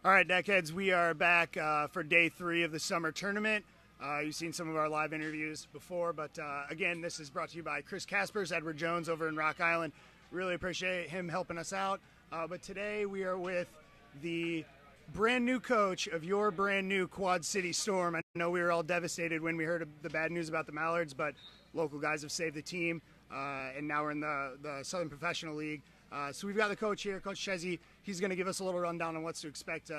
All right, Deckheads, we are back for day 3 of the summer tournament. You've seen some of our live interviews before, but again, this is brought to you by Chris Caspers, Edward Jones over in Rock Island. Really appreciate him helping us out. But today we are with the brand new coach of your brand new Quad City Storm. I know we were all devastated when we heard of the bad news about the Mallards, but local guys have saved the team, and now we're in the Southern Professional League. So we've got the coach here, Coach Chezy. He's going to give us a little rundown on what's to expect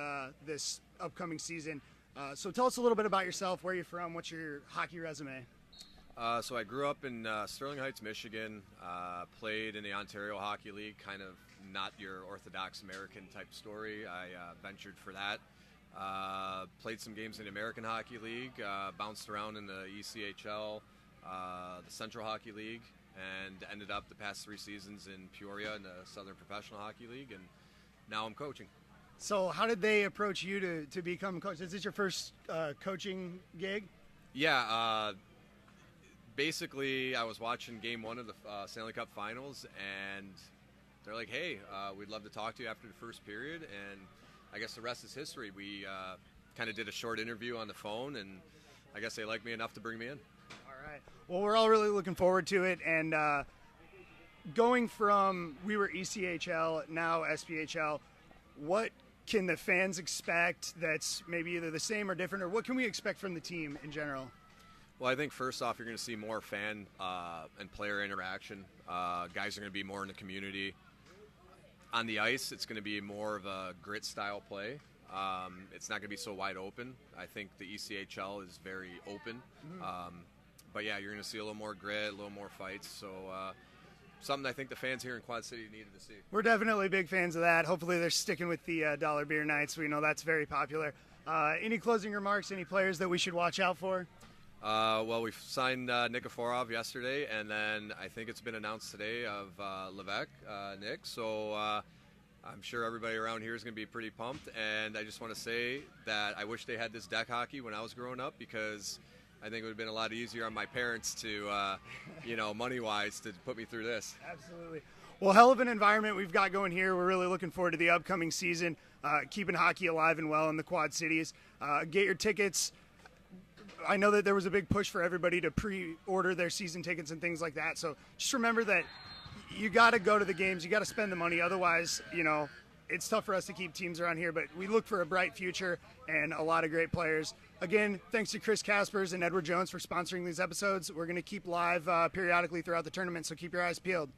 this upcoming season. So tell us a little bit about yourself, where you're from, what's your hockey resume? So I grew up in Sterling Heights, Michigan, played in the Ontario Hockey League, kind of not your orthodox American type story. I ventured for that. Played some games in the American Hockey League, bounced around in the ECHL, the Central Hockey League, and ended up the past 3 seasons in Peoria in the Southern Professional Hockey League, and now I'm coaching. So how did they approach you to become a coach? Is this your first coaching gig? Yeah, basically I was watching game 1 of the Stanley Cup Finals, and they're like, hey, we'd love to talk to you after the first period, and I guess the rest is history. We kind of did a short interview on the phone, and I guess they liked me enough to bring me in. All right. Well, we're all really looking forward to it, and going from we were ECHL, now SPHL, what can the fans expect that's maybe either the same or different, or what can we expect from the team in general? Well, I think first off, you're going to see more fan and player interaction. Guys are going to be more in the community. On the ice, it's going to be more of a grit style play. It's not going to be so wide open. I think the ECHL is very open. But yeah, you're going to see a little more grit, a little more fights. So something I think the fans here in Quad City needed to see. We're definitely big fans of that. Hopefully they're sticking with the dollar beer nights. We know that's very popular. Any closing remarks, any players that we should watch out for? Well, we've signed Nic yesterday, and then I think it's been announced today of Levesque, Nic. So I'm sure everybody around here is going to be pretty pumped. And I just want to say that I wish they had this deck hockey when I was growing up, because I think it would have been a lot easier on my parents to, money-wise, to put me through this. Absolutely. Well, hell of an environment we've got going here. We're really looking forward to the upcoming season, keeping hockey alive and well in the Quad Cities. Get your tickets. I know that there was a big push for everybody to pre-order their season tickets and things like that. So just remember that you got to go to the games. You got to spend the money. Otherwise, it's tough for us to keep teams around here. But we look for a bright future and a lot of great players. Again, thanks to Chris Caspers and Edward Jones for sponsoring these episodes. We're going to keep live periodically throughout the tournament, so keep your eyes peeled.